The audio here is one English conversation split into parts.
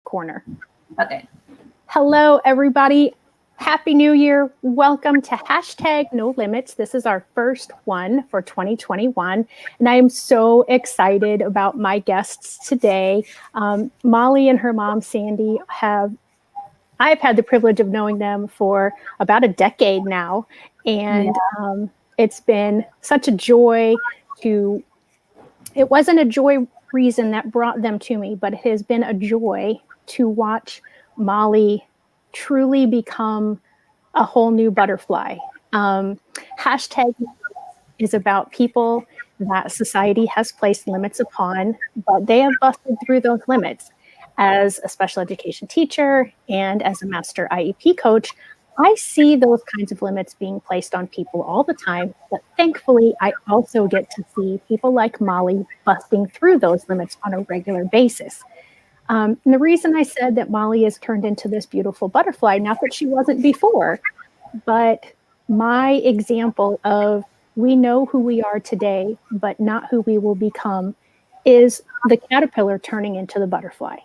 corner. Okay. Hello, everybody. Happy New Year. Welcome to #NoLimits. This is our first one for 2021. And I am so excited about my guests today. Molly and her mom, Sandy, I've had the privilege of knowing them for about a decade now. And it's been such a joy it wasn't a joy reason that brought them to me, but it has been a joy to watch Molly truly become a whole new butterfly. Hashtag is about people that society has placed limits upon, but they have busted through those limits. As a special education teacher and as a master IEP coach, I see those kinds of limits being placed on people all the time, but thankfully, I also get to see people like Molly busting through those limits on a regular basis. And the reason I said that Molly has turned into this beautiful butterfly, not that she wasn't before, but my example of we know who we are today, but not who we will become, is the caterpillar turning into the butterfly.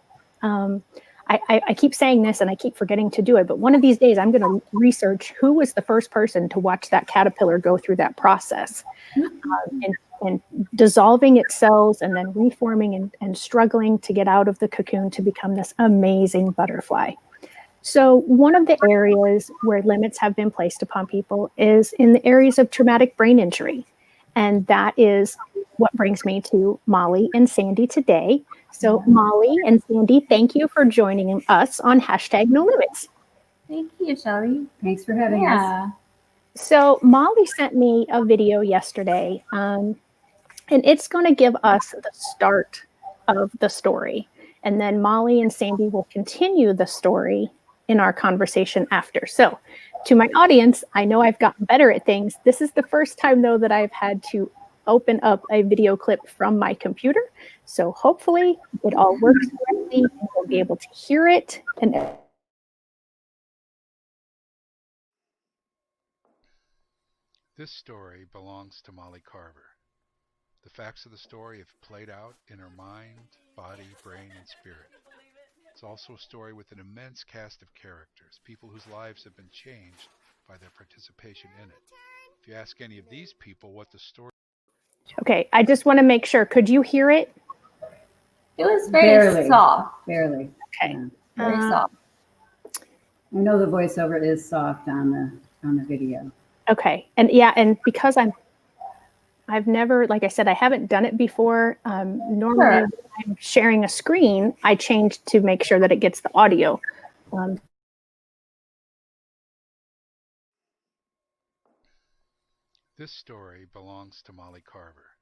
I keep saying this and I keep forgetting to do it, but one of these days I'm going to research who was the first person to watch that caterpillar go through that process, and dissolving its cells and then reforming and struggling to get out of the cocoon to become this amazing butterfly. So one of the areas where limits have been placed upon people is in the areas of traumatic brain injury. And that is what brings me to Molly and Sandy today. So Molly and Sandy, thank you for joining us on #NoLimits. Thank you, Shelley. Thanks for having us. So Molly sent me a video yesterday, and it's going to give us the start of the story. And then Molly and Sandy will continue the story in our conversation after. So to my audience, I know I've gotten better at things. This is the first time, though, that I've had to open up a video clip from my computer. So hopefully it all works correctly and we'll be able to hear it. This story belongs to Molly Carver. The facts of the story have played out in her mind, body, brain, and spirit. It's also a story with an immense cast of characters, people whose lives have been changed by their participation in it. If you ask any of these people what the story... Okay, I just want to make sure. Could you hear it? It was very soft. Barely. Okay. Yeah. Very soft. I know the voiceover is soft on the video. Okay. And because I've never, like I said, I haven't done it before. Normally when I'm sharing a screen, I change to make sure that it gets the audio. This story belongs to Molly Carver.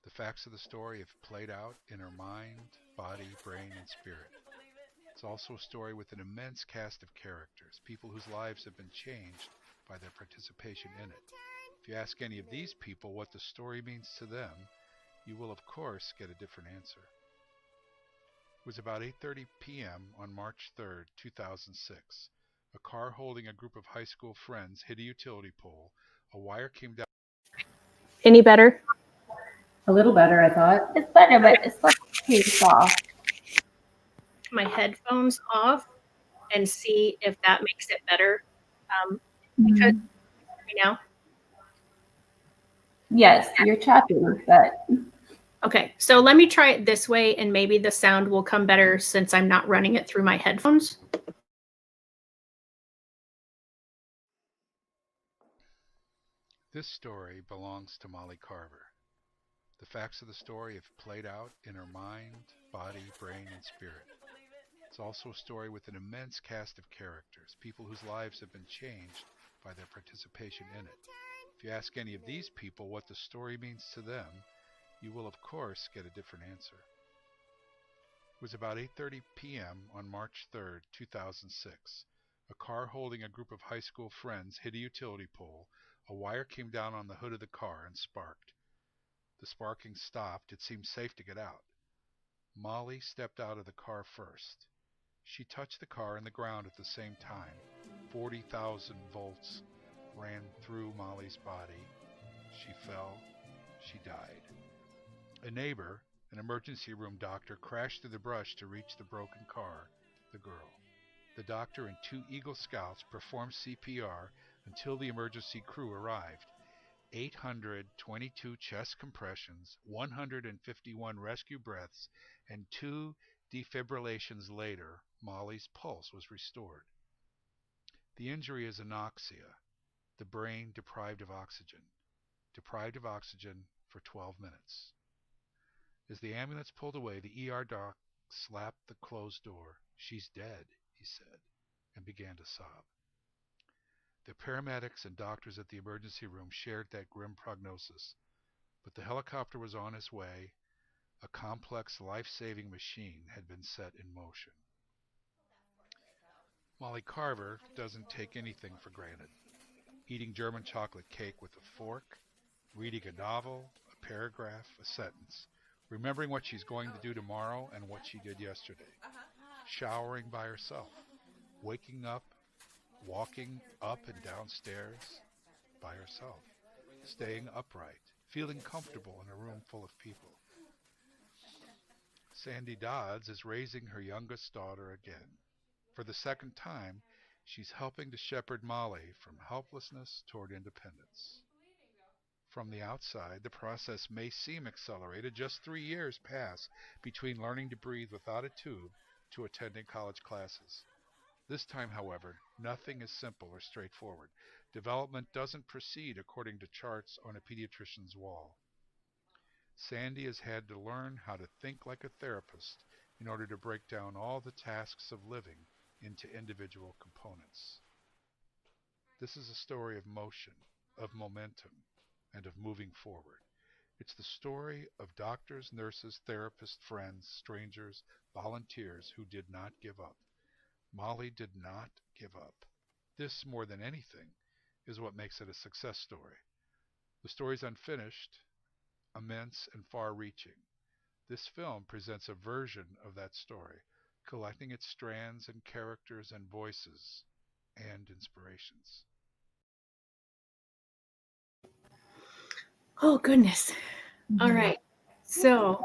The facts of the story have played out in her mind, body, brain, and spirit. It's also a story with an immense cast of characters, people whose lives have been changed by their participation in it. If you ask any of these people what the story means to them, you will of course get a different answer. It was about 8:30 p.m. on March 3rd, 2006. A car holding a group of high school friends hit a utility pole. A wire came down. Any better? A little better, I thought. It's better, but it's still pretty soft. My headphones off and see if that makes it better. Because now. Yes, you're choppy, but Okay, so let me try it this way and maybe the sound will come better since I'm not running it through my headphones. This story belongs to Molly Carver. The facts of the story have played out in her mind, body, brain, and spirit. It's also a story with an immense cast of characters, people whose lives have been changed by their participation in it. If you ask any of these people what the story means to them, you will of course get a different answer. It was about 8:30 p.m. on March 3rd, 2006. A car holding a group of high school friends hit a utility pole. A wire came down on the hood of the car and sparked. The sparking stopped. It seemed safe to get out. Molly stepped out of the car first. She touched the car and the ground at the same time. 40,000 volts ran through Molly's body. She fell. She died. A neighbor, an emergency room doctor crashed through the brush to reach the broken car, the girl. The doctor and 2 Eagle Scouts performed CPR until the emergency crew arrived. 822 chest compressions, 151 rescue breaths, and 2 defibrillations later, Molly's pulse was restored. The injury is anoxia, the brain deprived of oxygen for 12 minutes. As the ambulance pulled away, the ER doc slapped the closed door. "She's dead," he said, and began to sob. The paramedics and doctors at the emergency room shared that grim prognosis, but the helicopter was on its way. A complex life-saving machine had been set in motion. Molly Carver doesn't take anything for granted. Eating German chocolate cake with a fork, reading a novel, a paragraph, a sentence, remembering what she's going to do tomorrow and what she did yesterday, showering by herself, waking up, walking up and down stairs by herself, staying upright, feeling comfortable in a room full of people. Sandy Dodds is raising her youngest daughter again. For the second time, she's helping to shepherd Molly from helplessness toward independence. From the outside, the process may seem accelerated. Just 3 years pass between learning to breathe without a tube to attending college classes. This time, however, nothing is simple or straightforward. Development doesn't proceed according to charts on a pediatrician's wall. Sandy has had to learn how to think like a therapist in order to break down all the tasks of living into individual components. This is a story of motion, of momentum, and of moving forward. It's the story of doctors, nurses, therapists, friends, strangers, volunteers who did not give up. Molly did not give up. This, more than anything, is what makes it a success story. The story's unfinished, immense, and far-reaching. This film presents a version of that story, collecting its strands and characters and voices and inspirations. Oh, goodness. All right. So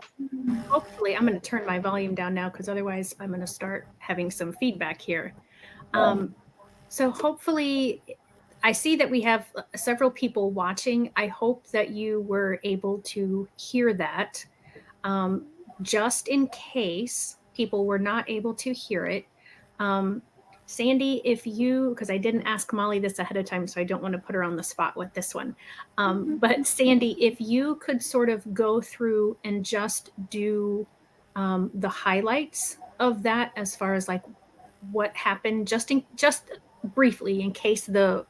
hopefully I'm going to turn my volume down now because otherwise I'm going to start having some feedback here. So hopefully I see that we have several people watching. I hope that you were able to hear that. Just in case people were not able to hear it, Sandy, if you, because I didn't ask Molly this ahead of time, so I don't want to put her on the spot with this one. But Sandy, if you could sort of go through and just do the highlights of that as far as like what happened, just briefly, in case the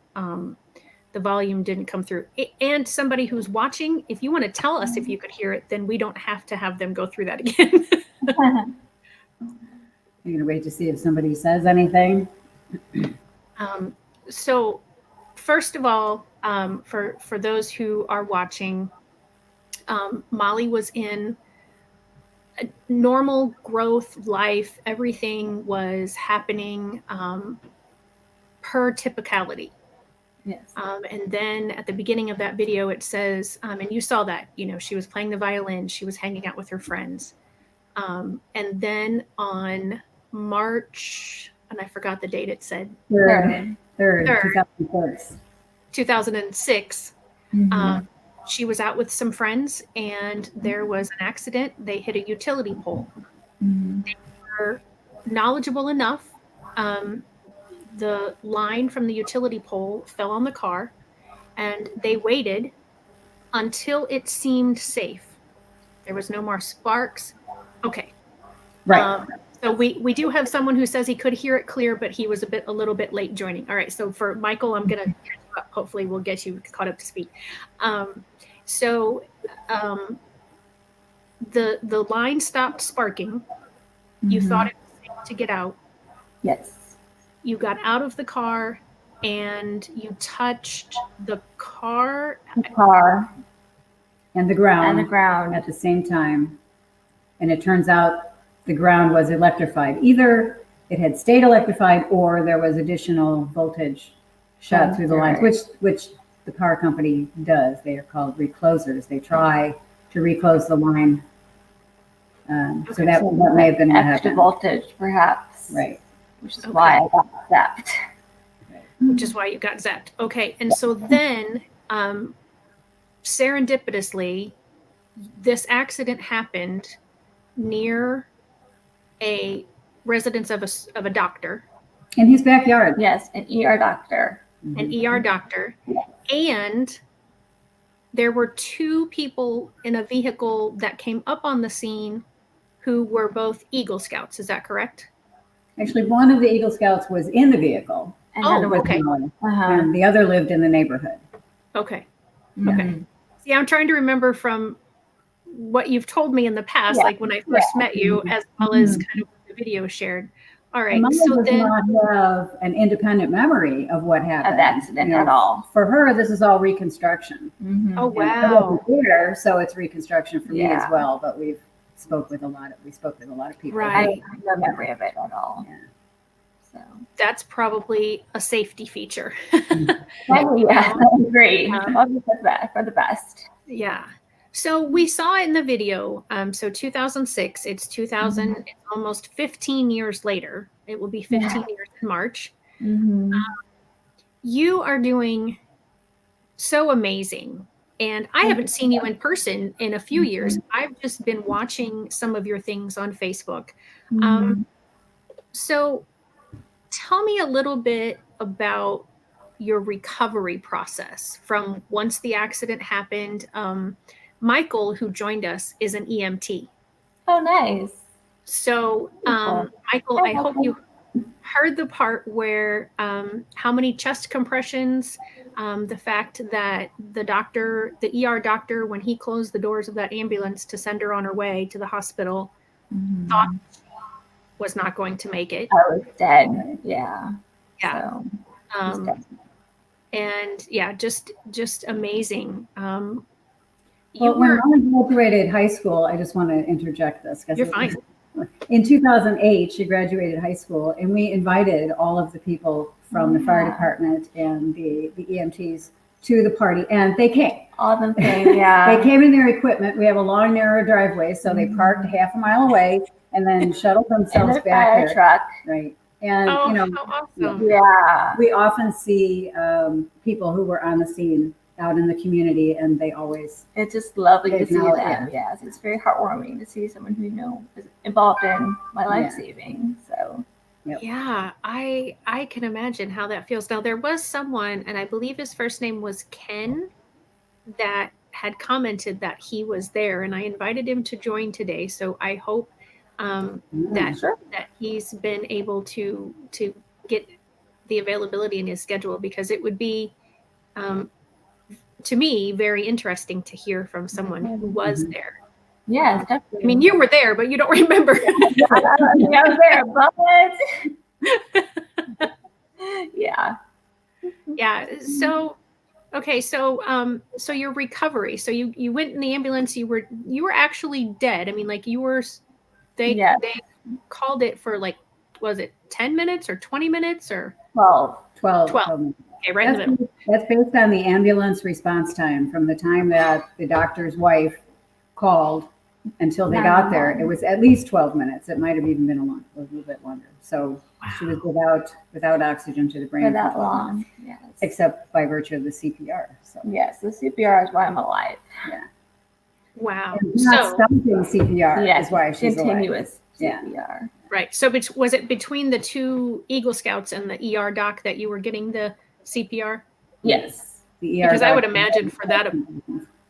volume didn't come through. And somebody who's watching, if you want to tell us if you could hear it, then we don't have to have them go through that again. You're going to wait to see if somebody says anything? So first of all, for those who are watching, Molly was in a normal growth life. Everything was happening per typicality. Yes. And then at the beginning of that video, it says, and you saw that, she was playing the violin, she was hanging out with her friends. And then on March, and I forgot the date it said. 3rd, 2006. 2006. Mm-hmm. She was out with some friends and there was an accident. They hit a utility pole. Mm-hmm. They were knowledgeable enough. The line from the utility pole fell on the car and they waited until it seemed safe. There was no more sparks. Okay. Right. So we do have someone who says he could hear it clear, but he was a little bit late joining. All right. So for Michael, I'm going to catch you up. Hopefully we'll get you caught up to speed. The line stopped sparking. Mm-hmm. You thought it was safe to get out. Yes. You got out of the car and you touched the car. And the ground at the same time. And it turns out the ground was electrified. Either it had stayed electrified or there was additional voltage shot through the lines, which the power company does. They are called reclosers. They try to reclose the line So that may have been what extra happened. voltage, perhaps. Right. Which is why I got zapped. Which is why you got zapped. Okay. And so then serendipitously, this accident happened near a residence of a doctor. In his backyard. Yes, an ER doctor. An ER doctor. And there were two people in a vehicle that came up on the scene who were both Eagle Scouts. Is that correct? Actually, one of the Eagle Scouts was in the vehicle. And Oh, then it was okay. And the other lived in the neighborhood. Okay. Mhm. Okay. See, I'm trying to remember from what you've told me in the past, Yeah. like when I first met you, as well as kind of what the video shared. All right. And Mama So does then, not have an independent memory of what happened. Of the accident You know, at all. For her, this is all reconstruction. oh And I wow. wasn't there, so it's reconstruction for me as Yeah. well. But we spoke with a lot of people. Right. I have no memory of it at all. Yeah. So, That's probably a safety feature. yeah, that was great. Yeah. Probably for the best. Yeah. So we saw it in the video. So 2006, it's 2000, it's almost 15 years later. It will be 15 years in March. You are doing so amazing. And I haven't seen you in person in a few years. I've just been watching some of your things on Facebook. So tell me a little bit about your recovery process from once the accident happened. Michael, who joined us, is an EMT. Oh, nice. So, Michael, I hope you heard the part where how many chest compressions, the fact that the ER doctor, when he closed the doors of that ambulance to send her on her way to the hospital, thought she was not going to make it. I was dead. Yeah. Yeah. So, And yeah, just amazing. Well, when Mama graduated high school, I just want to interject this. You're fine. In 2008, she graduated high school, and we invited all of the people from the fire department and the EMTs to the party, and they came. all of them came, yeah. They came in their equipment. We have a long, narrow driveway, so they parked half a mile away and then shuttled In themselves the back fire here. truck. Right. And, Oh, you know, how awesome. Yeah. we often see people who were on the scene out in the community, and they always, It's just lovely to see Acknowledge, them. Yes, it's very heartwarming to see someone who is involved in my life saving. So Yeah, I can imagine how that feels. Now there was someone, and I believe his first name was Ken, that had commented that he was there, and I invited him to join today. So I hope that he's been able to get the availability in his schedule, because it would be to me very interesting to hear from someone who was there. yes, definitely. I mean, you were there, but you don't remember. I was there, but yeah. Yeah. So, okay. So, so your recovery. So you went in the ambulance. You were actually dead. I mean, like they called it for like, was it 10 minutes or 20 minutes or 12. 12. 12. Okay, right in the middle. That's based on the ambulance response time from the time that the doctor's wife called until they got there. It was at least 12 minutes. It might have even been a little bit longer. So she was without oxygen to the brain For that long. Yes. except by virtue of the CPR. So Yes, the CPR is why I'm alive. yeah, Wow. and not So stopping CPR Yes, is why she's alive. continuous Yeah. CPR. right. So was it between the two Eagle Scouts and the ER doc that you were getting the CPR? Yes. The ER Because I would doctor- imagine for that,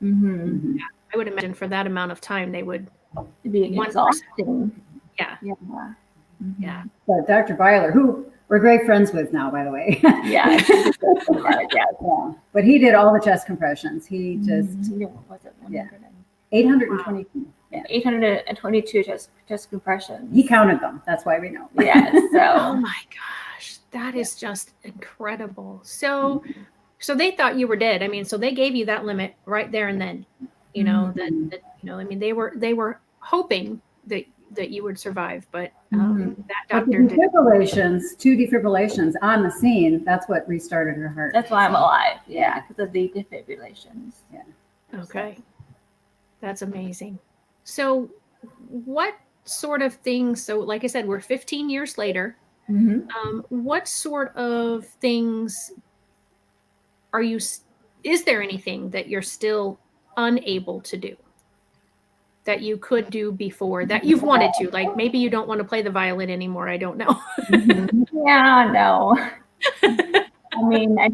Mm-hmm. I would imagine for that amount of time they would. It'd be One exhausting. Yeah. Yeah. Yeah. But Dr. Byler, who we're great friends with now, by the way. Yeah. Yeah. But he did all the chest compressions. He just What was it? 820. Yeah. 822 chest compressions. He counted them. That's why we know. Yes. Oh So my gosh, that is just incredible. So they thought you were dead. I mean, so they gave you that limit right there and then. You know that I mean, they were hoping that you would survive, but that But the doctor did. two defibrillations on the scene, that's what restarted her heart. that's why I'm alive. Yeah, because of the defibrillations. Okay, that's amazing. So what sort of things, so like I said, we're 15 years later. What sort of things are you, is there anything that you're still unable to do that you could do before that you've wanted to? Like maybe you don't want to play the violin anymore. I don't know. Yeah, no. I mean, I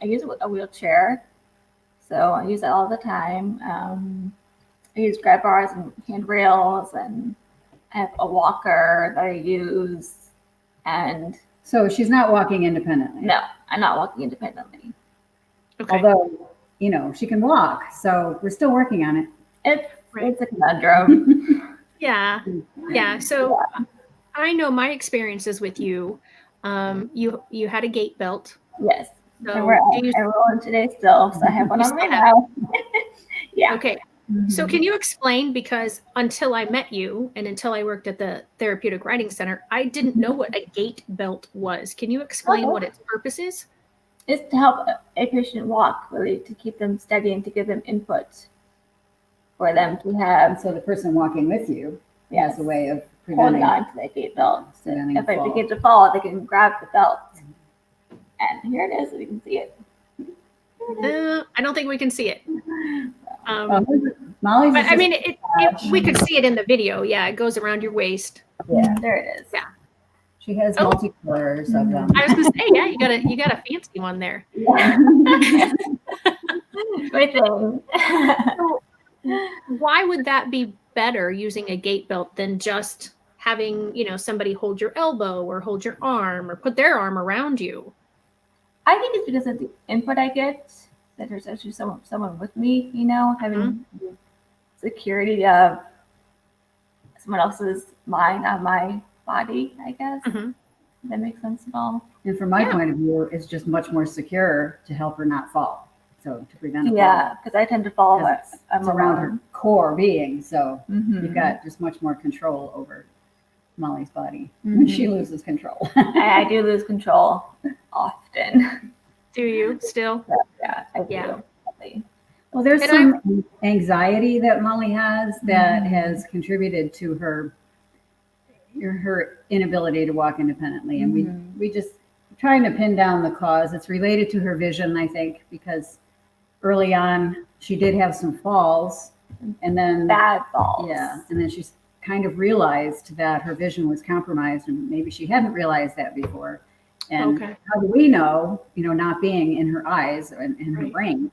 use a wheelchair, so I use it all the time. I use grab bars and handrails, and I have a walker that I use. And So she's not walking independently. no, I'm not walking independently. Okay. Although, you know, she can walk. So we're still working on it. It's a conundrum. Yeah. Yeah. So I know my experiences with you. You had a gait belt. Yes. So And I roll in today still, so I have one on right now. Yeah. okay. So can you explain, because until I met you and until I worked at the Therapeutic Riding Center, I didn't know what a gait belt was. Can you explain what its purpose is? It's to help a patient walk, really, to keep them steady and to give them input for them to have. And so the person walking with you has a way of Holding preventing on to that gait belt. preventing If a I fall. begin to fall, they can grab the belt. And here it is, you can see it. I don't think we can see it. Molly's But is I mean, just- we could see it in the video. Yeah, it goes around your waist. yeah, There it is. Yeah. she has Oh. multi-colors of them. I was gonna say, yeah, you got a fancy one there. Great thing. Why would that be better, using a gait belt, than just having, somebody hold your elbow or hold your arm or put their arm around you? I think it's because of the input I get, that there's actually someone with me, having the security of someone else's mind on my body, I guess. Mhm. That makes sense at all. And from my Yeah. point of view, it's just much more secure to help her not fall. So to prevent a fall. Yeah, because I tend to fall. Because I'm It's around her core being. So Mhm. you've got just much more control over Molly's body when she loses control. I do lose control often. Do you still? Yeah, I do. Yeah. Definitely. Well, there's And some anxiety that Molly has that has contributed to her inability to walk independently, and we just trying to pin down the cause. It's related to her vision, I think, because early on she did have some falls, and then Bad falls. yeah, and then she's kind of realized that her vision was compromised, and maybe she hadn't realized that before. And Okay. how do we know, not being in her eyes and in her Right. brain?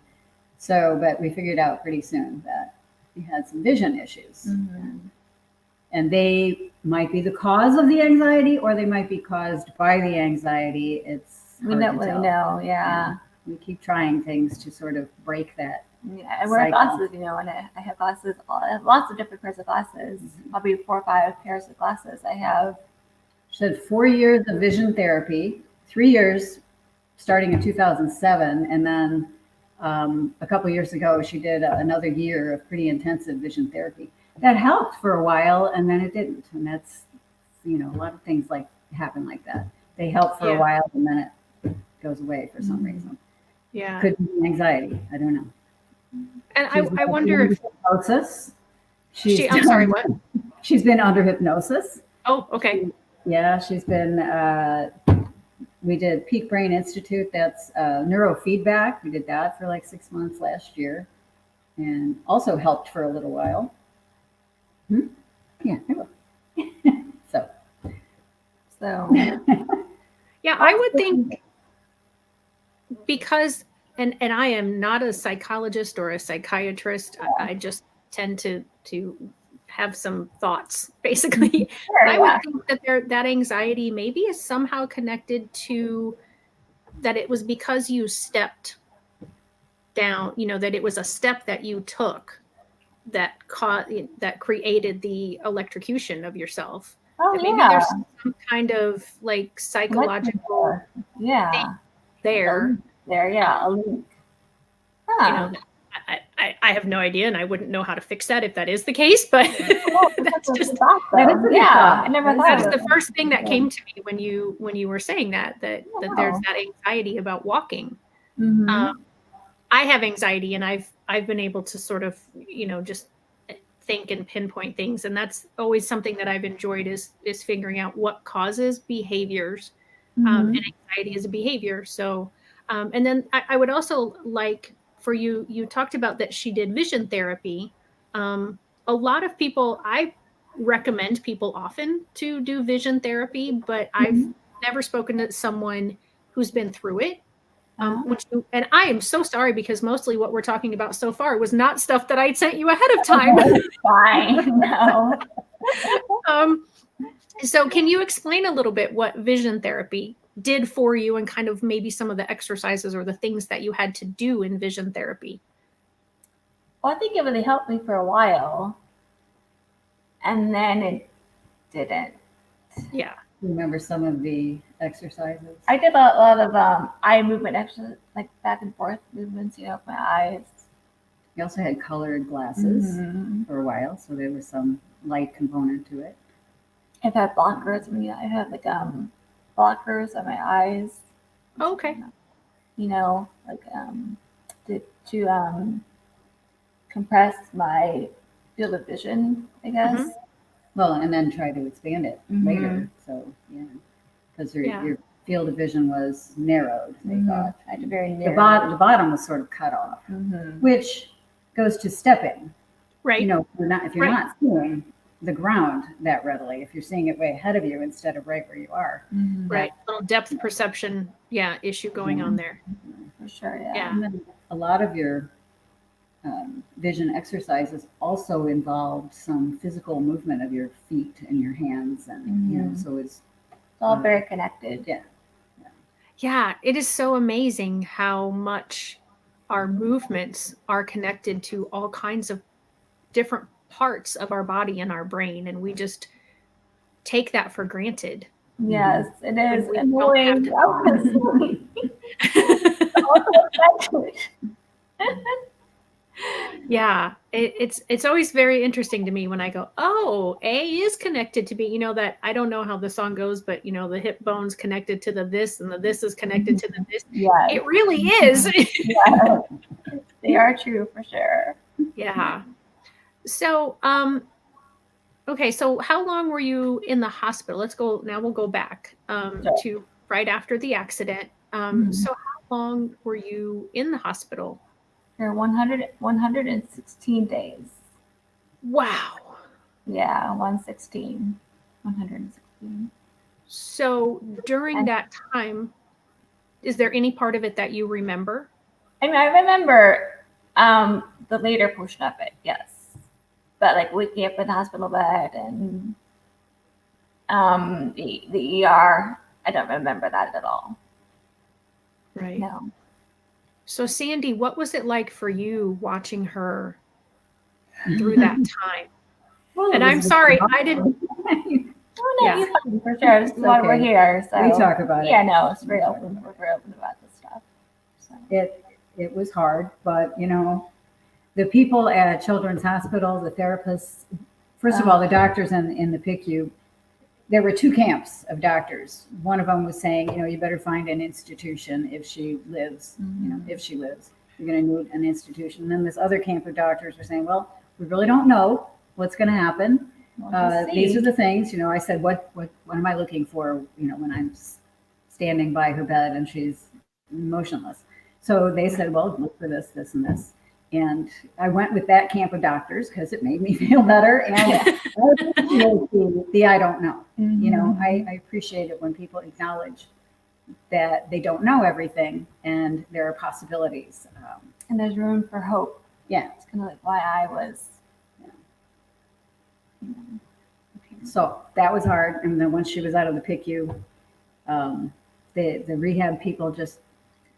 So, but we figured out pretty soon that she had some vision issues. And they might be the cause of the anxiety, or they might be caused by the anxiety. It's We hard don't to really tell. know. Yeah. We keep trying things to sort of break that. Yeah, I wear Cycle. glasses, and I have glasses. I have lots of different pairs of glasses. Probably 4 or 5 pairs of glasses. I have. She had 4 years of vision therapy, 3 years starting in 2007, and then a couple years ago she did another year of pretty intensive vision therapy. That helped for a while, and then it didn't. And that's, a lot of things like happen like that. They help for a Yeah. while, and then it goes away for some reason. Yeah. Could be anxiety. I don't know. And She's I wonder if hypnosis. I'm sorry, what? She's been under hypnosis. Oh, okay. Yeah, she's been. We did Peak Brain Institute. That's neurofeedback. We did that for like 6 months last year, and also helped for a little while. Yeah, I will. So. Yeah, I would think, because, and I am not a psychologist or a psychiatrist. I just tend to have some thoughts, basically. Sure, I would yeah. think that anxiety maybe is somehow connected to that it was because you stepped down, that it was a step that you took that created the electrocution of yourself. Oh, That maybe yeah. there's some kind of like psychological Yeah. there. There, yeah. A link. Huh. I have no idea, and I wouldn't know how to fix that if that is the case, but that's just That is a good yeah. thought. I never thought that's of the it. first thing that came to me when you were saying that there's that anxiety about walking. Mhm. I have anxiety, and I've been able to sort of just think and pinpoint things. And that's always something that I've enjoyed is figuring out what causes behaviors. And anxiety is a behavior. So, and then I would also like for you talked about that she did vision therapy. A lot of people, I recommend people often to do vision therapy, but I've never spoken to someone who's been through it. And I am so sorry because mostly what we're talking about so far was not stuff that I'd sent you ahead of time. Fine. No. So can you explain a little bit what vision therapy did for you and kind of maybe some of the exercises or the things that you had to do in vision therapy? Well, I think it really helped me for a while. And then it didn't. Yeah. Remember some of the exercises? I did a lot of eye movement exercises, like back and forth movements, with my eyes. You also had colored glasses for a while, so there was some light component to it. I've had blockers. I have like blockers on my eyes. Oh, okay. To compress my field of vision, I guess. Well, and then try to expand it later. So, yeah, because your field of vision was narrowed, they thought. I had a very narrow. The bottom was sort of cut off, which goes to stepping. Right. If you're not seeing the ground that readily, if you're seeing it way ahead of you instead of right where you are. Right. Little depth perception, issue going on there. For sure, Yeah. And then a lot of your vision exercises also involved some physical movement of your feet and your hands, and so it's all very connected. Yeah, it is so amazing how much our movements are connected to all kinds of different parts of our body and our brain, and we just take that for granted. Yes, it is We annoying. Yeah, it's always very interesting to me when I go, oh, A is connected to B. That I don't know how the song goes, but the hip bone's connected to the this, and the this is connected to the this. Yeah, it really is. Yeah. They are true for sure. Yeah. So, okay. So how long were you in the hospital? We'll go back to right after the accident. So how long were you in the hospital? For 116 days. Wow. Yeah, 116. So during that time, is there any part of it that you remember? I mean, I remember the later portion of it, yes. But like waking up in the hospital bed and the ER, I don't remember that at all. Right. No. So Sandy, what was it like for you watching her through that time? Well, and I'm sorry, I didn't. Oh no, you're fine for sure. This is why we're here. So we talk about it. Yeah, no, it's very open. We're very open about this stuff. So. It was hard, but the people at Children's Hospital, the therapists, first of all, the doctors in the PICU, there were two camps of doctors. One of them was saying, you better find an institution if she lives. If she lives, you're going to need an institution. And then this other camp of doctors were saying, well, we really don't know what's going to happen. These are the things. I said, what am I looking for? When I'm standing by her bed and she's motionless. So they said, well, look for this, this, and this. And I went with that camp of doctors because it made me feel better. And I appreciate the I don't know. I appreciate it when people acknowledge that they don't know everything and there are possibilities. And there's room for hope. Yeah. It's kind of like why I was. So that was hard. And then once she was out of the PICU, the rehab people just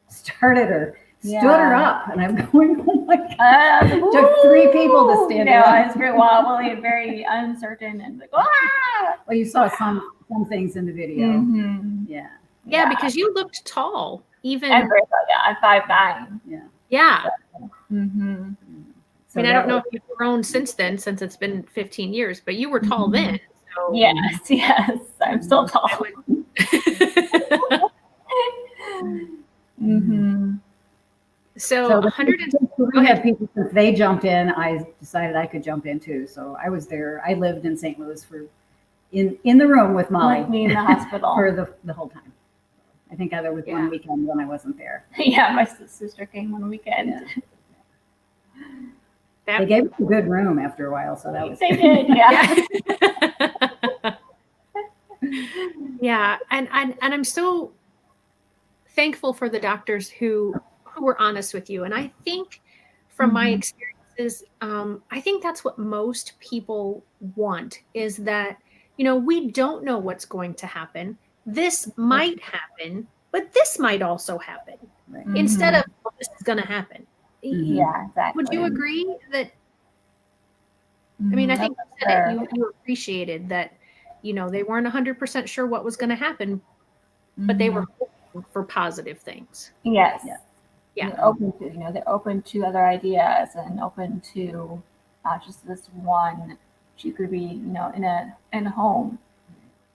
started her. Stood her up, and I'm going, oh my God. Took 3 people to stand her up. It's very wobbly and very uncertain and like, ah! Well, you saw some things in the video. Yeah, because you looked tall, even. I'm 5'9". Yeah. So I don't know if you've grown since then, since it's been 15 years, but you were tall then. So. Yes, I'm still tall. So 100. we had people, since they jumped in, I decided I could jump in too. So I was there. I lived in St. Louis in the room with Molly. With me in the hospital. For the whole time. I think there was one weekend when I wasn't there. Yeah, my sister came one weekend. They gave us a good room after a while, so that was. They did, yeah. Yeah, and I'm so thankful for the doctors who were honest with you. And I think from my experiences, I think that's what most people want, is that, we don't know what's going to happen. This might happen, but this might also happen. Right. Instead of, well, this is going to happen. Yeah, exactly. Would you agree that? I mean, I think you said it, you appreciated that, they weren't 100% sure what was going to happen, but they were hoping for positive things. Yes. Yeah. They're open to, they're open to other ideas and open to not just this one. She could be, in a home,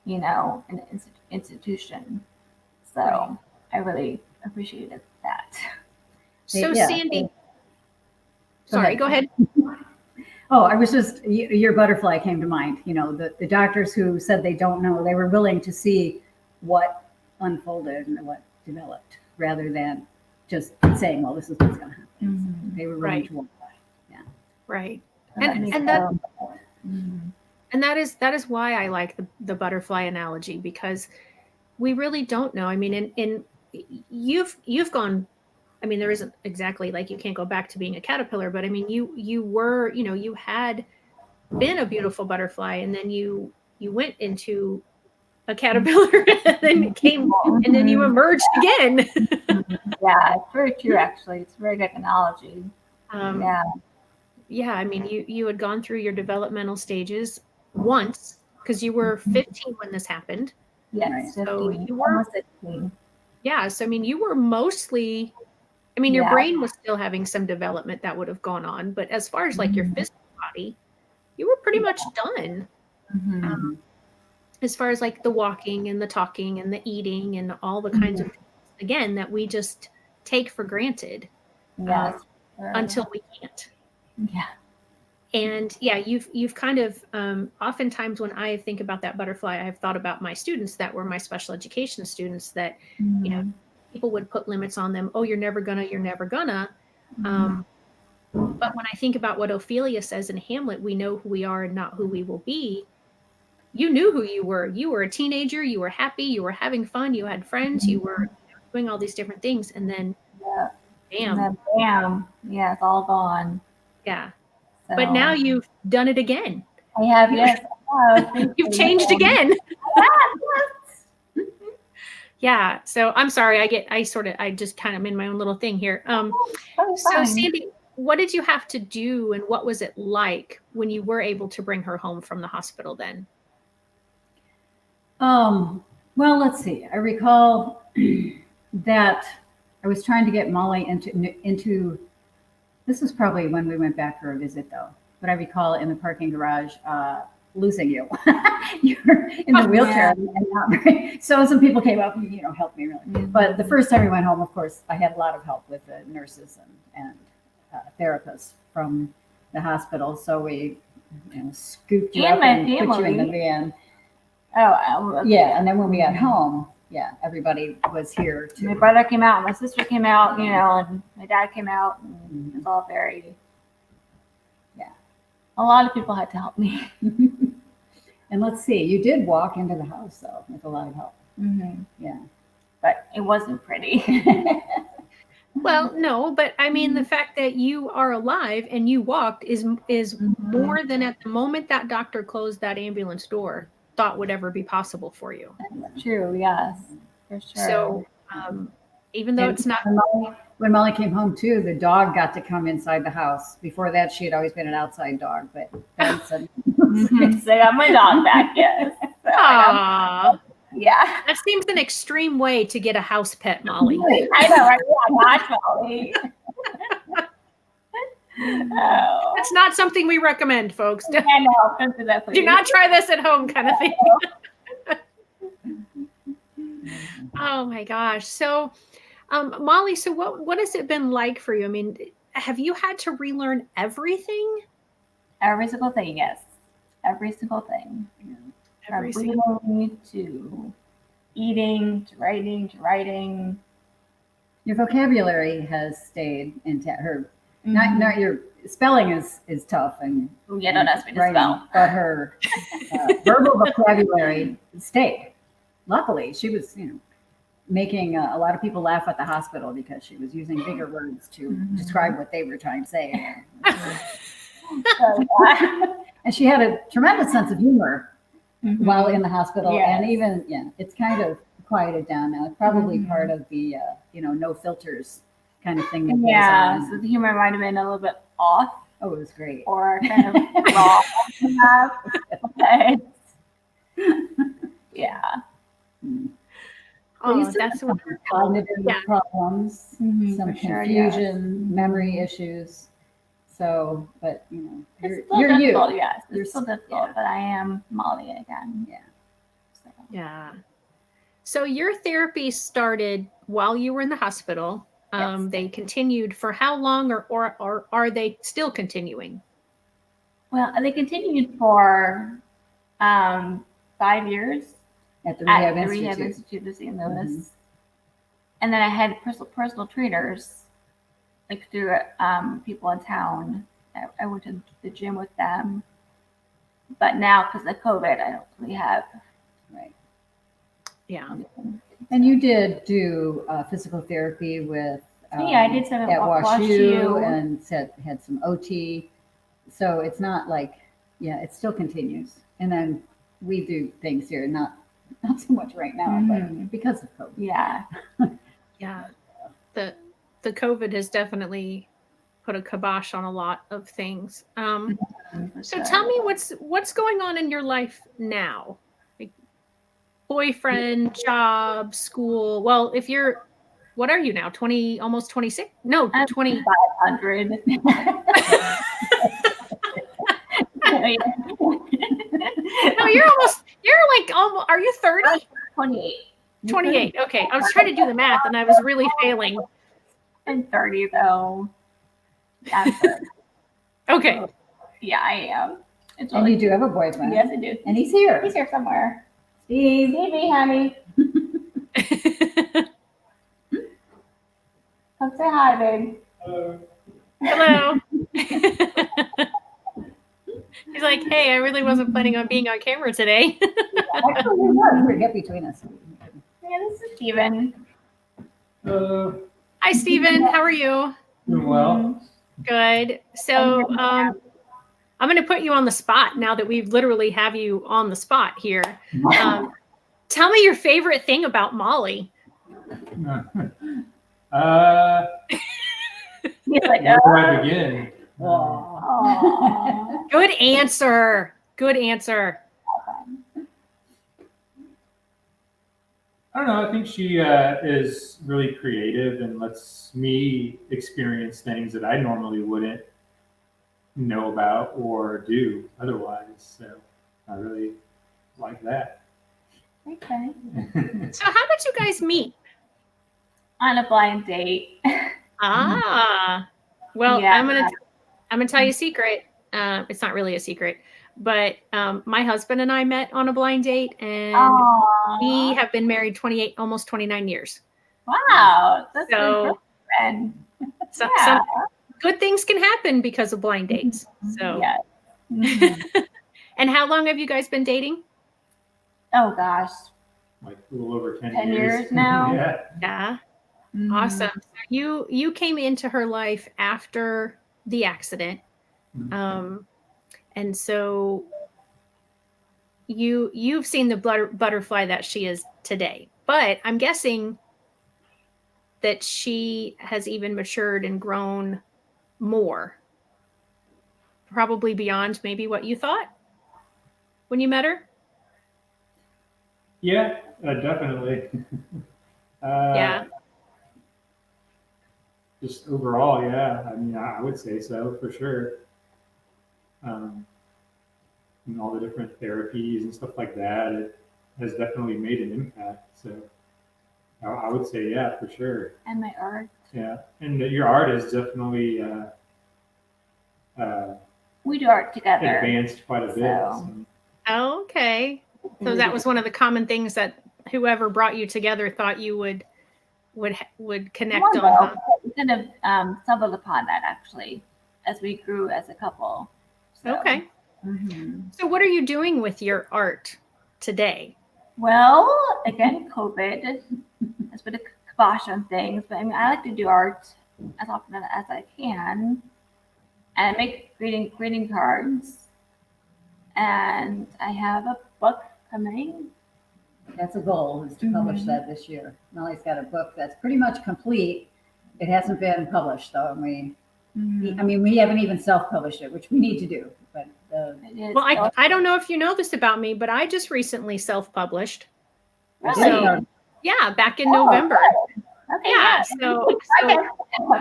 in an institution. So I really appreciated that. So Sandy, sorry, go ahead. Oh, I was just, your butterfly came to mind. The doctors who said they don't know, they were willing to see what unfolded and what developed rather than just saying, well, this is what's going to happen. They were willing to watch. Yeah. Right. And that, and that is why I like the butterfly analogy, because we really don't know. I mean, in you've gone, I mean, there isn't exactly like, you can't go back to being a caterpillar, but I mean, you were, you had been a beautiful butterfly, and then you went into a caterpillar and then and then you emerged again. Yeah, it's very true, actually. It's very good analogy. Yeah, I mean, you had gone through your developmental stages once, because you were 15 when this happened. Yes, so 15, you were almost 15. Yeah, so I mean, you were mostly, I mean, your brain was still having some development that would have gone on, but as far as like your physical body, you were pretty much done. As far as like the walking and the talking and the eating and all the kinds of things, again, that we just take for granted until we can't. Yeah. And yeah, you've kind of, oftentimes when I think about that butterfly, I've thought about my students that were my special education students that, people would put limits on them. Oh, you're never gonna. But when I think about what Ophelia says in Hamlet, we know who we are and not who we will be. You knew who you were. You were a teenager. You were happy. You were having fun. You had friends. You were doing all these different things. And then, bam. And then bam. Yeah, it's all gone. Yeah. So, but now you've done it again. I have, yes. You've changed again. Yeah. So I'm sorry. I just kind of in my own little thing here. So Sandy, what did you have to do, and what was it like when you were able to bring her home from the hospital then? Well, let's see. I recall that I was trying to get Molly into, this was probably when we went back for a visit though, but I recall in the parking garage, losing you. You're in the wheelchair. And so some people came up and, helped me really. But the first time we went home, of course, I had a lot of help with the nurses and therapists from the hospital. So we scooped you up and put you in the van. Yeah, and then when we got home, everybody was here too. My brother came out, my sister came out, and my dad came out, and it was all very, a lot of people had to help me. And let's see, you did walk into the house though with a lot of help. Yeah, but it wasn't pretty. Well, no, but I mean, the fact that you are alive and you walked is more than at the moment that doctor closed that ambulance door thought would ever be possible for you. That's true, yes, for sure. So even though it's not, when Molly came home too, the dog got to come inside the house. Before that, she had always been an outside dog, but then so I got my dog back. Yes. So yeah. That seems an extreme way to get a house pet, Molly. I know, right? Yeah, not Molly. Oh. That's not something we recommend, folks. I know. Do not try this at home, kind of thing. Oh my gosh. So, Molly, so what has it been like for you? I mean, have you had to relearn everything? Every single thing, yes. Every single thing. From breathing to eating to writing. Your vocabulary has stayed intact. Her, not your spelling is tough and Yeah, don't ask me to writing, spell. but her verbal vocabulary stayed. Luckily, she was, making a lot of people laugh at the hospital because she was using bigger words to describe what they were trying to say. And she had a tremendous sense of humor while in the hospital, and even it's kind of quieted down now. It's probably part of the no filters kind of thing that goes on. So the humor might have been a little bit off. Oh, it was great. Or kind of raw. Yeah. Oh, that's what cognitive problems, some confusion, memory issues. So, but you're difficult, you. Yes, it's still difficult, but I am Molly again. Yeah. So. Yeah. So your therapy started while you were in the hospital. Yes. They continued for how long, or are they still continuing? Well, they continued for 5 years at the Rehab Institute of St. Louis. And then I had personal trainers, like through people in town. I went to the gym with them. But now, because of COVID, I don't really have. Right. Yeah. And you did do physical therapy with I did some at WashU and had some OT. So it's not like, it still continues. And then we do things here, not so much right now, but because of COVID. Yeah. Yeah. The COVID has definitely put a kibosh on a lot of things. So tell me what's going on in your life now? Like boyfriend, job, school. Well, if you're, what are you now? 20, almost 26? No, 2,500. No, you're like almost, are you 30? 28. 28. Okay. I was trying to do the math and I was really failing. I'm 30 though. I'm 30. Okay. Yeah, I am. And you do have a boyfriend. Yes, I do. And he's here. He's here somewhere. Stevie, honey. Come say hi, babe. Hello. He's like, hey, I really wasn't planning on being on camera today. Actually, we're get between us. Yeah, this is Steven. Hi, Steven. How are you? Doing well. Good. So I'm going to put you on the spot now that we literally have you on the spot here. Tell me your favorite thing about Molly. Where do I begin? Good answer. Good answer. I don't know. I think she is really creative and lets me experience things that I normally wouldn't know about or do otherwise. So I really like that. Okay. So how did you guys meet? On a blind date. Well, yeah. I'm gonna tell you a secret. It's not really a secret, but my husband and I met on a blind date, and we have been married 28, almost 29 years. Wow, that's so. Some good things can happen because of blind dates. So. Yeah. And how long have you guys been dating? Oh gosh. Like a little over 10 years now. Yeah. Awesome. So you came into her life after the accident. And so you've seen the butterfly that she is today. But I'm guessing that she has even matured and grown more. Probably beyond maybe what you thought when you met her. Yeah, definitely. Yeah. Just overall, yeah. I mean, I would say so for sure. And all the different therapies and stuff like that, it has definitely made an impact. So I would say, yeah, for sure. And my art. Yeah, and your art is definitely We do art together. advanced quite a bit. So- So. Oh, okay. So that was one of the common things that whoever brought you together thought you would connect on. Huh? We kind of stumbled upon that actually as we grew as a couple. So. Okay. Mm-hmm. So what are you doing with your art today? Well, again, COVID has put a kibosh on things, but I mean, I like to do art as often as I can, and I make greeting cards. And I have a book coming. That's a goal, is to publish that this year. Molly's got a book that's pretty much complete. It hasn't been published though, and we haven't even self-published it, which we need to do. But Well, I don't know if you know this about me, but I just recently self-published. Really? So, yeah, back in November. Okay, Yeah. So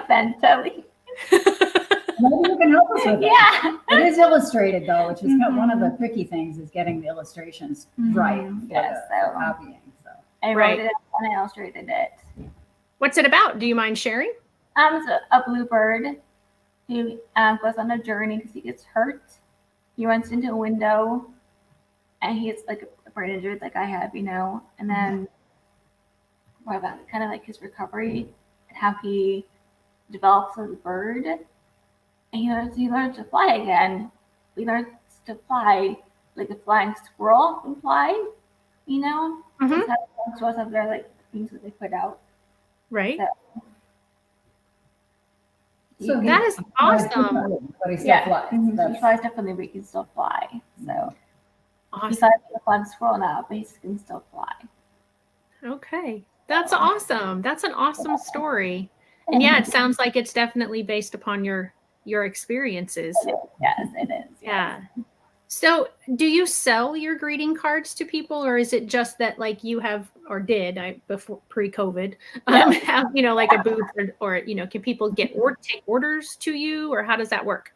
then totally. maybe you can help us with it. Yeah. It is illustrated though, which is one of the tricky things, is getting the illustrations right for Yes, the copying. So I wrote it and I illustrated it. what's it about? Do you mind sharing? It's a bluebird who goes on a journey because he gets hurt. He runs into a window, and he gets like a brain injury, like I have, and then what about kind of like his recovery and how he develops as a bird, and he learns to fly again. He learns to fly like a flying squirrel can fly, Mhm. Squirrels have their like things that they put out. Right. So That is awesome. But he still flies. He flies differently, but he can still fly. So he Awesome. flies like a flying squirrel now, but he can still fly. Okay. That's awesome. That's an awesome story. And yeah, it sounds like it's definitely based upon your experiences. Yes, it is. Yeah. So do you sell your greeting cards to people, or is it just that like you have, or did before pre-COVID, have, like a booth, or can people take orders to you, or how does that work?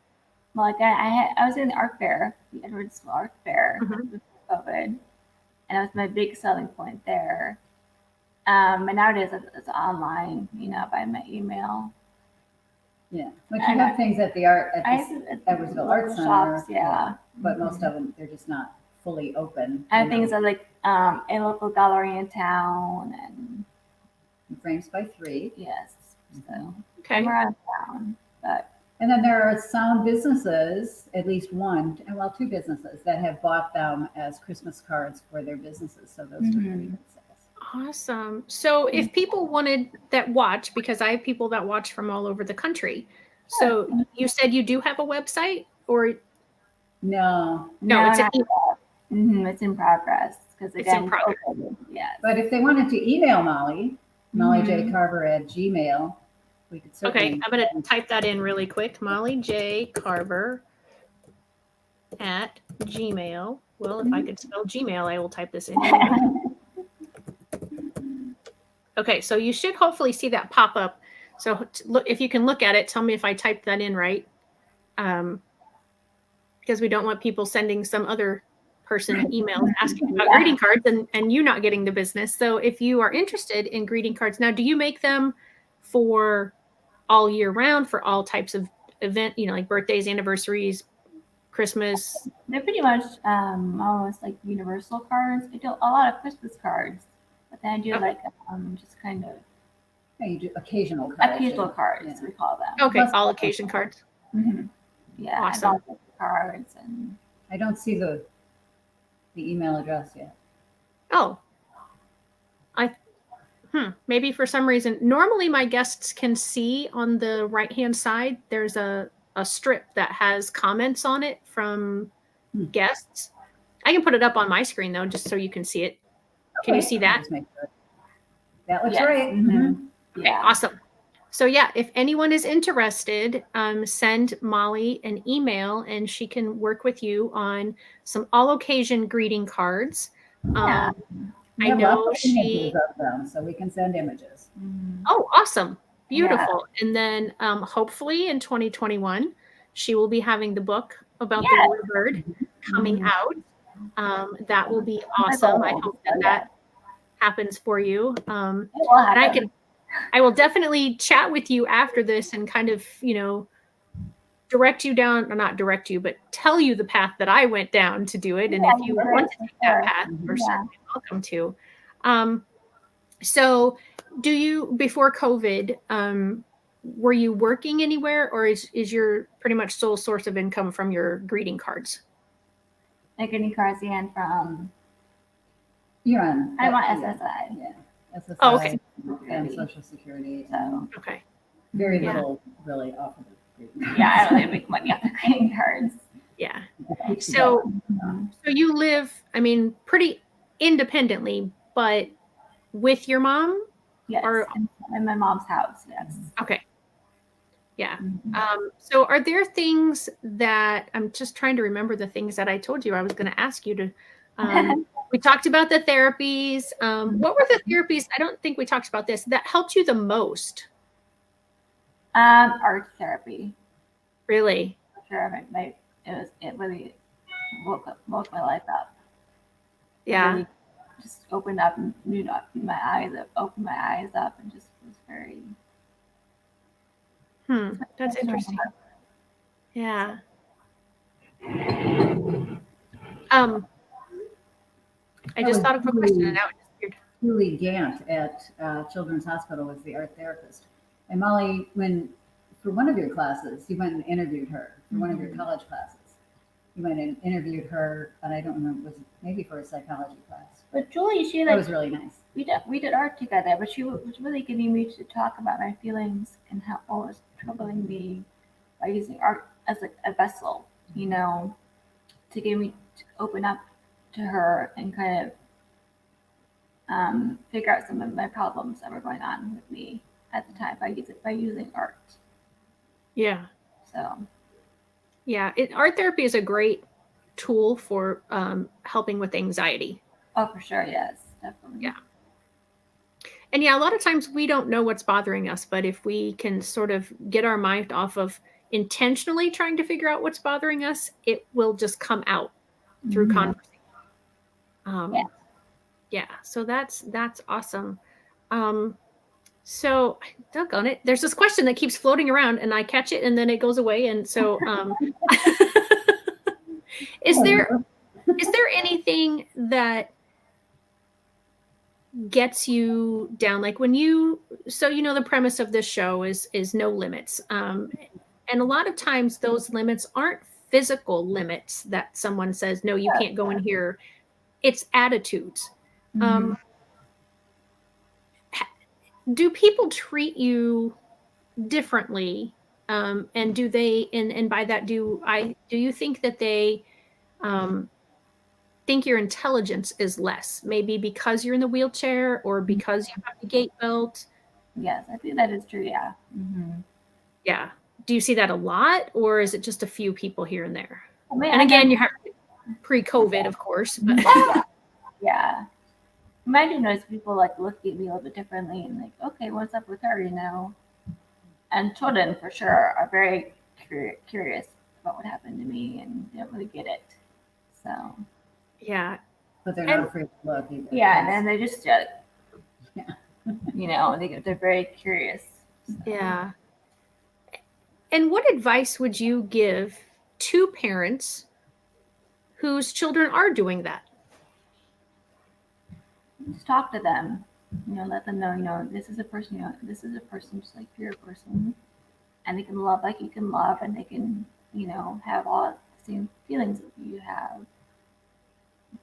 Well, like I was in the art fair, the Edwards Art Fair before COVID, and that was my big selling point there. And nowadays it's online, by my email. Yeah, but you have things at the Edwardsville Art Center. Shops, yeah. But most of them, they're just not fully open. I have things at like a local gallery in town, and Frames by 3. yes, so Okay. I'm around town, but. And then there are some businesses, at least one, well, 2 businesses that have bought them as Christmas cards for their businesses. So those are pretty good sales. Awesome. So if people wanted that watch, because I have people that watch from all over the country. So you said you do have a website, or No. it's It's in progress. Because It's in progress. Yes. But if they wanted to email Molly, mollyjcarver@gmail.com, we could certainly. Okay, I'm going to type that in really quick. Molly J. Carver @gmail. Well, if I could spell Gmail, I will type this in. Okay, so you should hopefully see that pop up. So look, if you can look at it, tell me if I typed that in right. Because we don't want people sending some other person emails asking about greeting cards and you not getting the business. So if you are interested in greeting cards, now do you make them for all year round, for all types of event, like birthdays, anniversaries, Christmas? They're pretty much almost like universal cards. I do a lot of Christmas cards, but then I do like just kind of You do occasional cards. occasional cards, we call them. Okay, all occasion cards. Yeah, Awesome. Cards and I don't see the email address yet. Oh, maybe for some reason. Normally my guests can see on the right-hand side, there's a strip that has comments on it from guests. I can put it up on my screen though, just so you can see it. Can you see that? Just make sure. That looks Yes. right. Okay, awesome. So yeah, if anyone is interested, send Molly an email and she can work with you on some all occasion greeting cards. Yeah. We I have know lots of images of them, so we can send images. Oh, awesome. Beautiful. And then hopefully in 2021, she will be having the book about the bluebird coming out. That will be awesome. I hope that happens for you. It will And happen. I will definitely chat with you after this and kind of, direct you down, or not direct you, but tell you the path that I went down to do it. And Yeah, if you you're want to right, take that sure. path, you're Yeah. certainly welcome to. So do you, before COVID, were you working anywhere, or is your pretty much sole source of income from your greeting cards? My greeting cards and from You're on. I'm on SSI. Yeah. SSI Oh, okay. and Social Security. So Okay. Very Yeah. little really off of it. yeah, I don't really make money off the greeting cards. Yeah. So you live, I mean, pretty independently, but with your mom? Yes, Or- in my mom's house. Yes. Okay. Yeah. Mhm. So are there things that, I'm just trying to remember the things that I told you I was going to ask you to, we talked about the therapies. What were the therapies? I don't think we talked about this that helped you the most. Art therapy. Really? Sure, it really woke my life up. It Yeah. really just opened up and opened my eyes up, and just was very. That's interesting. Yeah. I just thought of a question and now it disappeared. Julie Gant at Children's Hospital was the art therapist. And Molly, for one of your classes, you went and interviewed her for one of your college classes. You went and interviewed her, and I don't remember, was it maybe for a psychology class? But Julie, she That was really nice. we did art together, but she was really getting me to talk about my feelings and how what was troubling me by using art as a vessel, to get me to open up to her and kind of figure out some of my problems that were going on with me at the time by using art. Yeah. So. Yeah. Art therapy is a great tool for helping with anxiety. Oh, for sure. Yes, definitely. Yeah. And yeah, a lot of times we don't know what's bothering us, but if we can sort of get our mind off of intentionally trying to figure out what's bothering us, it will just come out through conversation. Yeah. So that's awesome. So doggone it. There's this question that keeps floating around and I catch it and then it goes away. And so, is there anything that gets you down? Like when the premise of this show is no limits. And a lot of times those limits aren't physical limits that someone says, no, you can't go in here. It's attitudes. Do people treat you differently? And do they, and by that, do you think that they think your intelligence is less, maybe because you're in the wheelchair or because you have the gait belt? Yes, I think that is true. Yeah. Yeah. Do you see that a lot, or is it just a few people here and there? And again, you have pre-COVID, of course. But. Yeah. I do notice people like look at me a little bit differently and like, okay, what's up with her, And children, for sure, are very curious about what happened to me and they don't really get it. So. Yeah. But they're not afraid to look either. Yeah, and they just, they're very curious. So. Yeah. And what advice would you give to parents whose children are doing that? Just talk to them, let them know, this is a person just like you're a person, and they can love like you can love, and they can, have all the same feelings that you have,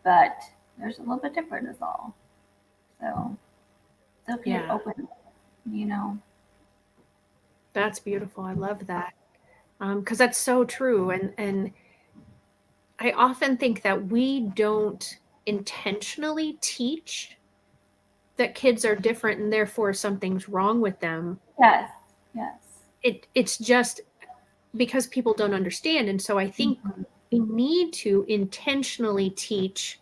but there's a little bit different is all. So it's okay to open, That's beautiful. I love that. Because that's so true. And I often think that we don't intentionally teach that kids are different and therefore something's wrong with them. Yes. It's just because people don't understand. And so I think we need to intentionally teach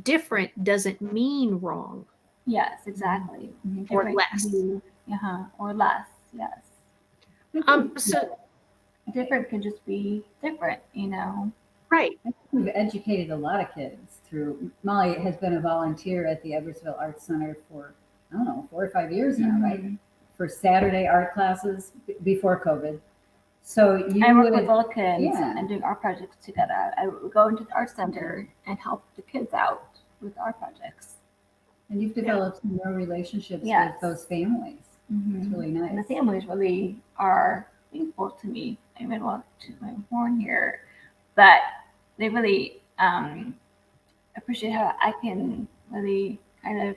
different doesn't mean wrong. Yes, exactly. Or less. Or less, yes. So different can just be different, Right. We've educated a lot of kids through. Molly has been a volunteer at the Edwardsville Arts Center for, I don't know, 4 or 5 years now, right? For Saturday art classes before COVID. So I work would, with little kids yeah. and doing art projects together. I would go into the art center and help the kids out with art projects. And you've developed some real relationships Yes. with those families. It's really nice. And the families really are meaningful to me. I even want to my born here, but they really appreciate how I can really kind of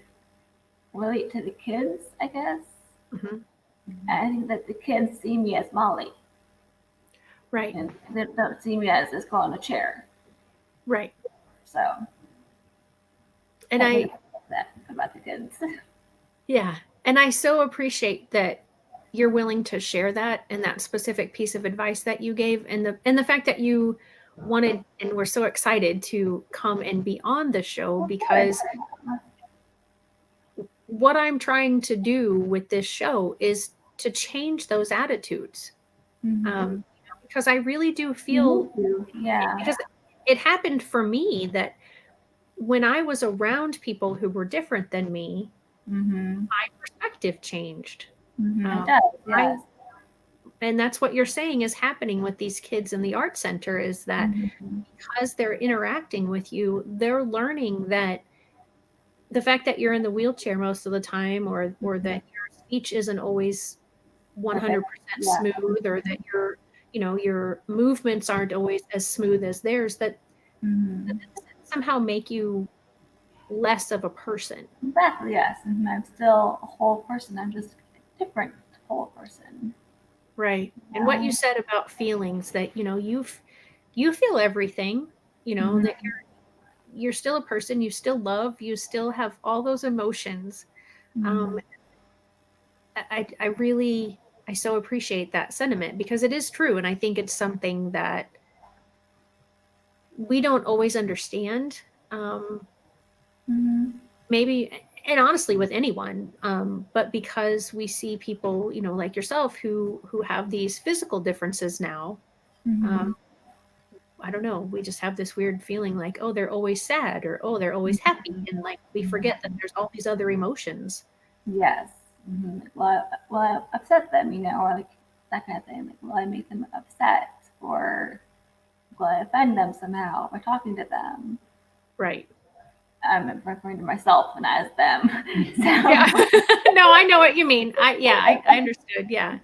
relate to the kids, I guess. Mm-hmm. And I think that the kids see me as Molly. Right. And they don't see me as this girl in a chair. Right. So. And I think that about the kids. Yeah. And I so appreciate that you're willing to share that and that specific piece of advice that you gave, and the fact that you wanted and were so excited to come and be on the show, because what I'm trying to do with this show is to change those attitudes. Because I really do feel, because it happened for me that when I was around people who were different than me, my perspective changed. It does, yes. And that's what you're saying is happening with these kids in the art center, is that because they're interacting with you, they're learning that the fact that you're in the wheelchair most of the time, or that your speech isn't always 100% smooth, or that your movements aren't always as smooth as theirs, that somehow make you less of a person. Exactly, yes. I'm still a whole person. I'm just a different whole person. Right. And what you said about feelings, that you feel everything, that you're still a person, you still love, you still have all those emotions. I so appreciate that sentiment, because it is true, and I think it's something that we don't always understand. Maybe, and honestly with anyone, but because we see people, like yourself, who have these physical differences now, I don't know, we just have this weird feeling like, oh, they're always sad, or oh, they're always happy, and like we forget that there's all these other emotions. Yes. Well, I upset them, or like that kind of thing. Like, will I make them upset, or will I offend them somehow by talking to them? Right. I'm referring to myself and as them. So. Yeah. No, I know what you mean. I understood. Yeah.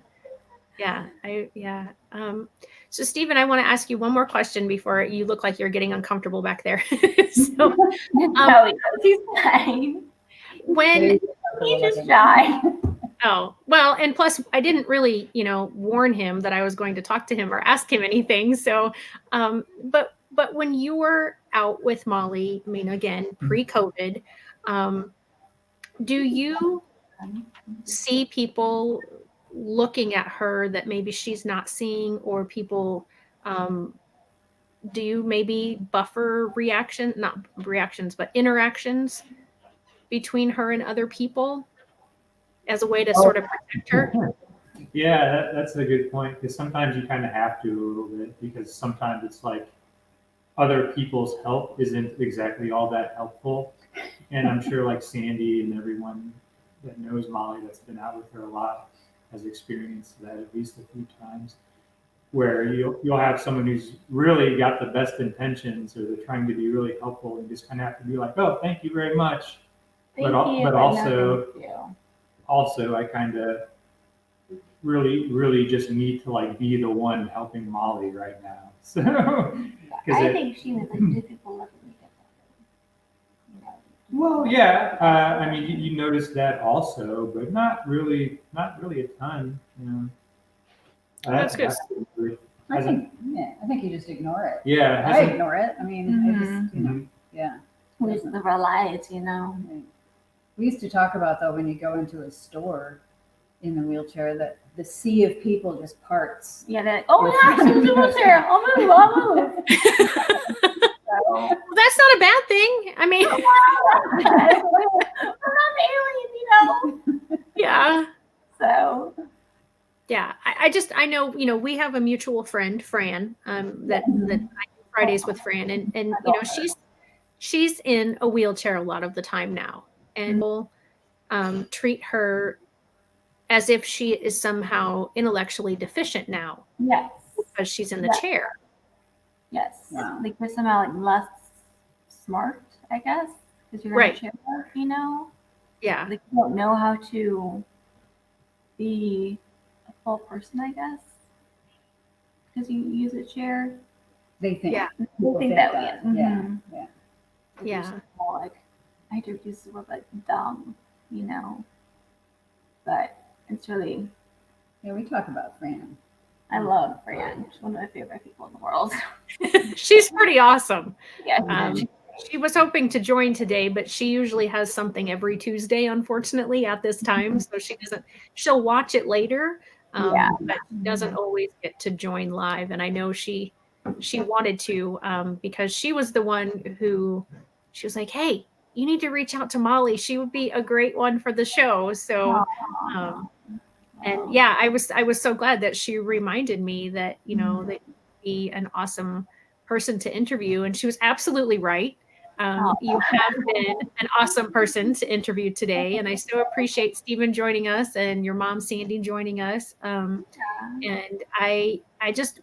So Stephen, I want to ask you one more question before you look like you're getting uncomfortable back there. So, no, he's fine. When he's just shy. Oh, well, and plus I didn't really, warn him that I was going to talk to him or ask him anything. So, but when you were out with Molly, I mean, again, pre-COVID, do you see people looking at her that maybe she's not seeing, or people, do you maybe buffer not reactions, but interactions between her and other people as a way to sort of protect her? Yeah, that's a good point, because sometimes you kind of have to a little bit, because sometimes it's like other people's help isn't exactly all that helpful. And I'm sure like Sandy and everyone that knows Molly, that's been out with her a lot, has experienced that at least a few times, where you'll have someone who's really got the best intentions, or they're trying to be really helpful, and just kind of have to be like, oh, thank you very much. But also I kind of really just need to like be the one helping Molly right now. So I think she was like, do people look at me differently? Well, yeah. I mean, you notice that also, but not really a ton. That's good. I think you just ignore it. Yeah, I ignore it. I mean, yeah. We just never lied, We used to talk about, though, when you go into a store in the wheelchair, that the sea of people just parts. Yeah, they're like, oh my gosh, she's in a wheelchair. I'll move. Well, that's not a bad thing. I mean, I'm not an alien, Yeah. So. Yeah, I know, we have a mutual friend, Fran, that I Fridays with Fran, and you know, she's in a wheelchair a lot of the time now, and we'll treat her as if she is somehow intellectually deficient now. Yes. Because she's in the chair. Yes. Wow. Like you're somehow like less smart, I guess, because you're in a chair, you know? Yeah. Like you don't know how to be a full person, I guess, because you use a chair. They think. Yeah. They think that way. Yeah. Yeah. More like I do use the word like dumb, you know. But it's really. Yeah, we talk about Fran. I love Fran. She's one of my favorite people in the world. She's pretty awesome. Yeah. She was hoping to join today, but she usually has something every Tuesday, unfortunately, at this time. So she'll watch it later, but she doesn't always get to join live. And I know she wanted to, because she was the one who, she was like, hey, you need to reach out to Molly. She would be a great one for the show. So, and yeah, I was so glad that she reminded me that, you know, that you'd be an awesome person to interview. And she was absolutely right. You have been an awesome person to interview today. And I so appreciate Stephen joining us and your mom, Sandy, joining us. And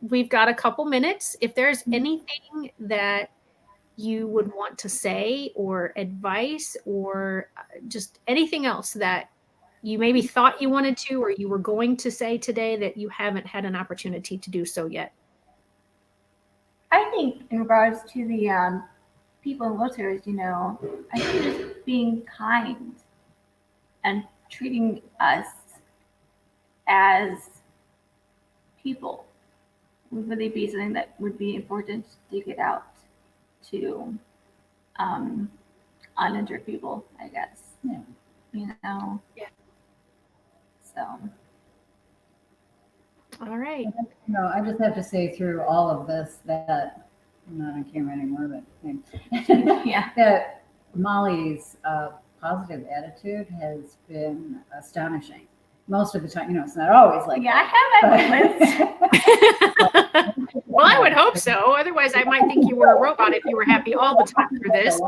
we've got a couple minutes. If there's anything that you would want to say or advice or just anything else that you maybe thought you wanted to, or you were going to say today that you haven't had an opportunity to do so yet. I think in regards to the people in wheelchairs, you know, I think just being kind and treating us as people would really be something that would be important to get out to uninjured people, I guess. Yeah. You know? Yeah. So. All right. No, I just have to say through all of this that I'm not on camera anymore, but Yeah. that Molly's positive attitude has been astonishing. Most of the time, you know, it's not always like Yeah, I have my moments. Well, I would hope so. Otherwise, I might think you were a robot if you were happy all the time through this.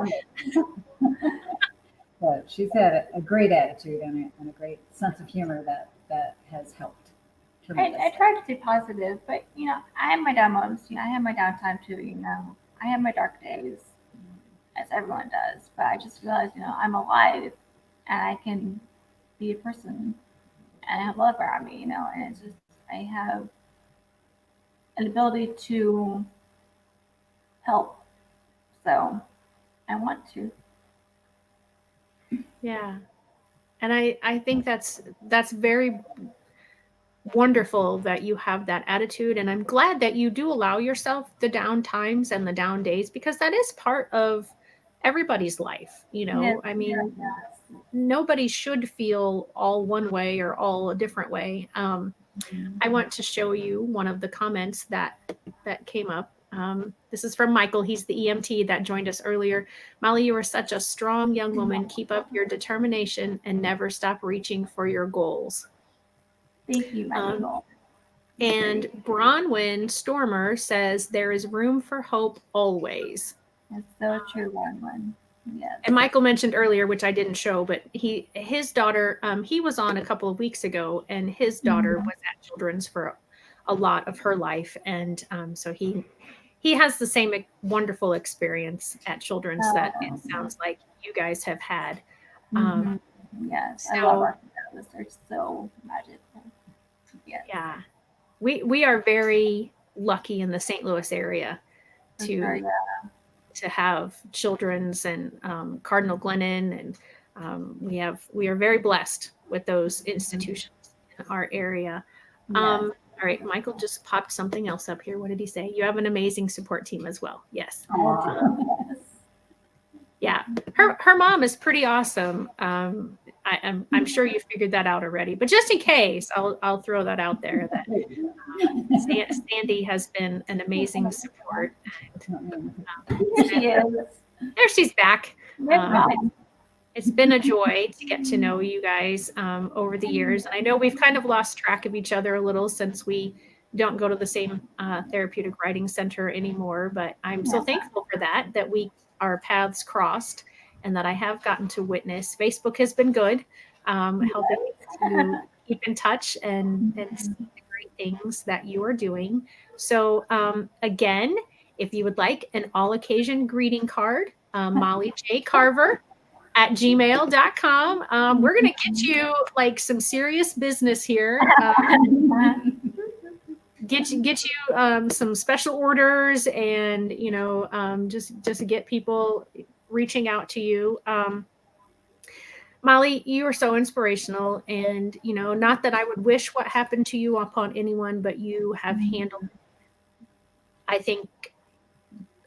But she's had a great attitude and a great sense of humor that has helped. I try to stay positive, but you know, I have my down moments. You know, I have my downtime too. You know, I have my dark days, as everyone does. But I just realized, you know, I'm alive, and I can be a person, and I have love around me. You know, and it's just I have an ability to help. So I want to. Yeah. And I think that's very wonderful that you have that attitude. And I'm glad that you do allow yourself the down times and the down days, because that is part of everybody's life. You know, I mean, nobody should feel all one way or all a different way. I want to show you one of the comments that came up. This is from Michael. He's the EMT that joined us earlier. Molly, you are such a strong young woman. Keep up your determination and never stop reaching for your goals. Thank you, Michael. And Bronwyn Stormer says, there is room for hope always. That's so true, Bronwyn. Yes. And Michael mentioned earlier, which I didn't show, but his daughter, he was on a couple of weeks ago, and his daughter was at Children's for a lot of her life. And so he has the same wonderful experience at Children's that it sounds like you guys have had. Yes, so, I love our therapists. They're so magical. Yes. Yeah. We are very lucky in the St. Louis area to have Children's and Cardinal Glennon, and we are very blessed with those institutions in our area. All right, Michael just popped something else up here. What did he say? You have an amazing support team as well. Yes. Yeah, her mom is pretty awesome. I'm sure you figured that out already, but just in ccase, I'll throw that out there that Sandy has been an amazing support. There she's back. It's been a joy to get to know you guys over the years. And I know we've kind of lost track of each other a little since we don't go to the same therapeutic riding center anymore, but I'm so thankful for that our paths crossed and that I have gotten to witness. Facebook has been good, helping to keep in touch and see the great things that you are doing. So again, if you would like an all occasion greeting card, Molly J. Carver at gmail.com. We're going to get you like some serious business here. Get you some special orders and, just to get people reaching out to you. Molly, you are so inspirational, and, not that I would wish what happened to you upon anyone, but you have handled, I think,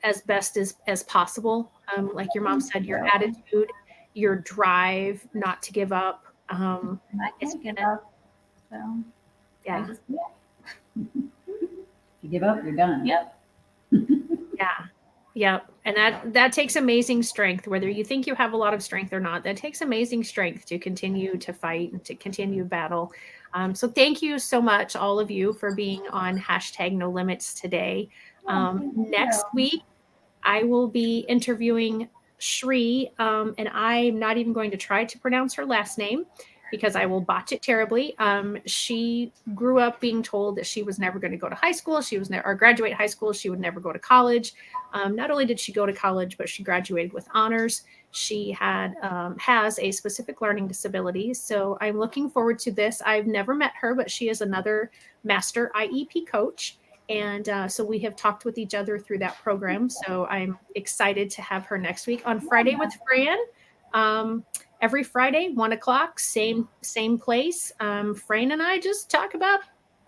as best as possible. Like your mom said, your attitude, your drive not to give up. I can't give up. So yeah. If you give up, you're done. Yep. Yeah. Yep. And that takes amazing strength, whether you think you have a lot of strength or not. That takes amazing strength to continue to fight and to continue battle. So thank you so much, all of you, for being on #NoLimits today. Next week, I will be interviewing Shri, and I'm not even going to try to pronounce her last name because I will botch it terribly. She grew up being told that she was never going to go to high school. She was or graduate high school. She would never go to college. Not only did she go to college, but she graduated with honors. She has a specific learning disability. So I'm looking forward to this. I've never met her, but she is another master IEP coach. And so we have talked with each other through that program. So I'm excited to have her next week on Friday with Fran. Every Friday, 1:00, same place. Fran and I just talk about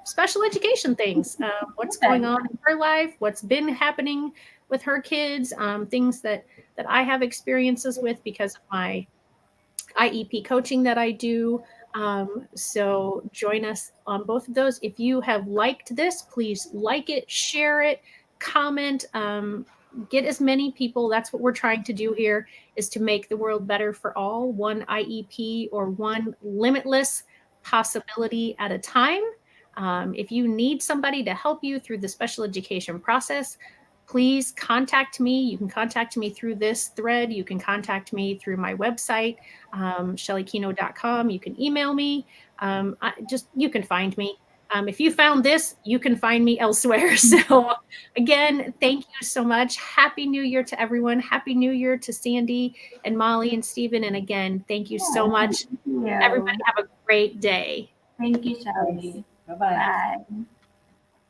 special education things, what's going on in her life, what's been happening with her kids, things that I have experiences with because of my IEP coaching that I do. So join us on both of those. If you have liked this, please like it, share it, comment, get as many people. That's what we're trying to do here, is to make the world better for all, one IEP or one limitless possibility at a time. If you need somebody to help you through the special education process, please contact me. You can contact me through this thread. You can contact me through my website, ShelleyKino.com. You can email me. You can find me. If you found this, you can find me elsewhere. So again, thank you so much. Happy New Year to everyone. Happy New Year to Sandy and Molly and Stephen. And again, thank you so much. Everybody have a great day. Thank you, Shelley. Bye-bye. Bye.